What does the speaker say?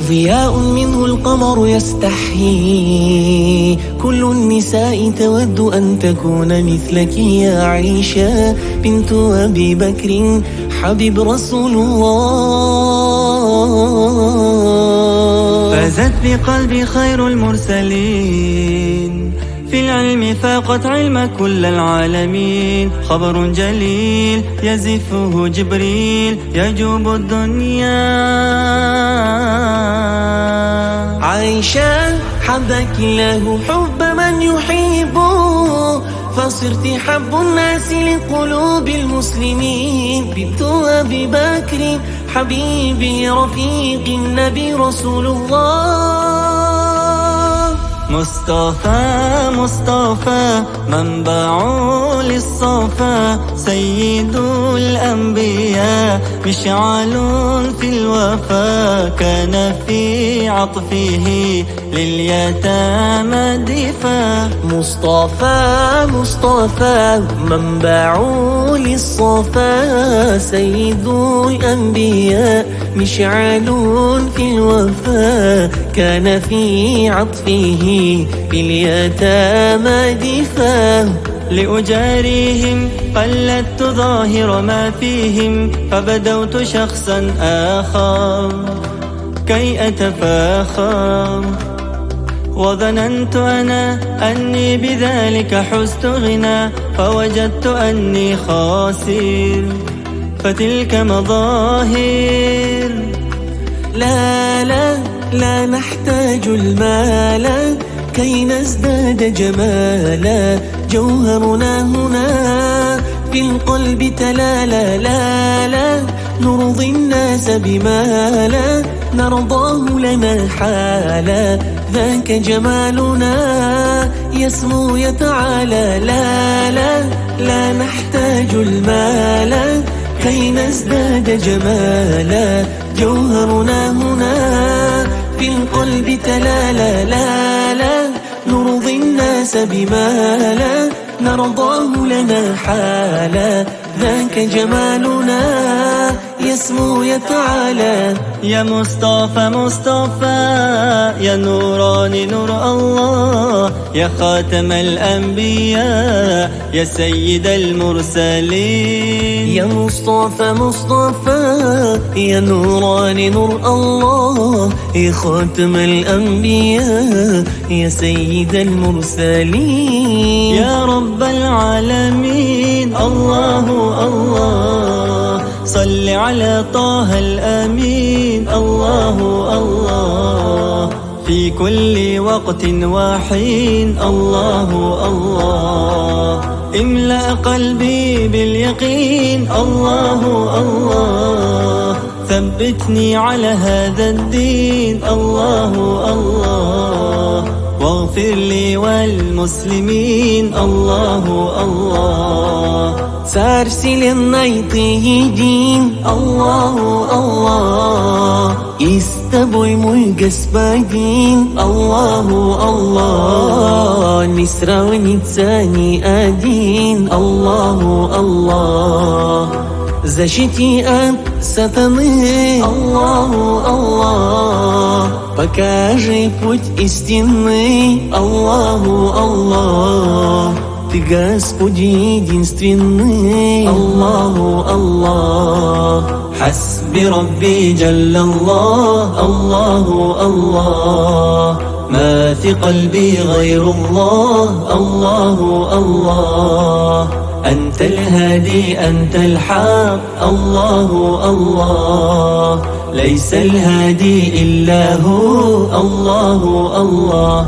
ضياء منه القمر يستحيي، كل النساء تود أن تكون مثلك يا عائشة بنت أبي بكر حبيب رسول الله. فازت بقلبي خير المرسلين، في العلم فاقت علم كل العالمين. خبر جليل يزفه جبريل يجوب الدنيا. عائشة حبك الله حب من يحبه، فصرت حب الناس لقلوب المسلمين. بنت أبي بكر حبيبي رفيق النبي رسول الله. مصطفى مصطفى منبع للصفا، سيد الأنبياء مشعل في الوفا. كان في عطفه لليتامى دفا. مصطفى مصطفى منبع للصفا، سيد الأنبياء مشعل في الوفا. كان في عطفه باليتامى دفا. لأجاريهم قلدت ظاهر ما فيهم، فبدوت شخصا آخر كي أتفاخر. وظننت أنا أني بذلك حزت غنى، فوجدت أني خاسر فتلك مظاهر. لا لا لا نحتاج المال كي نزداد جمالا، جوهرنا هنا في القلب تلالا. لا لا نرضي الناس بما لا نرضاه لنا حالا، ذاك جمالنا يسمو يتعالى. لا لا لا نحتاج المال كي نزداد جمالا، جوهرنا هنا في القلب تلالا. لا لا نرضي الناس بما لا نرضاه لنا حالا، ذاك جمالنا يسمو يتعالى. يا مصطفى مصطفى يا نوراني نور الله، يا خاتم الأنبياء يا سيد المرسلين. يا مصطفى مصطفى يا نوراني نور الله، يا خاتم الأنبياء يا سيد المرسلين. يا رب العالمين الله الله، صل على طه الأمين الله الله، في كل وقت وحين الله الله. املأ قلبي باليقين الله الله، ثبتني على هذا الدين الله الله. واغفر لي والمسلمين الله الله. سارسل نايطيجين الله الله، يستبوي ملقس باقين الله الله. نسرا ونتساني آدين الله الله. زشتي أب ستني الله الله، покажи путь истинный الله الله. Ты Господь единственный الله الله. حسبي ربي جل الله الله الله، ما في قلبي غير الله الله الله. أنت الهادي أنت الحق الله الله، ليس الهادي إلا هو الله الله.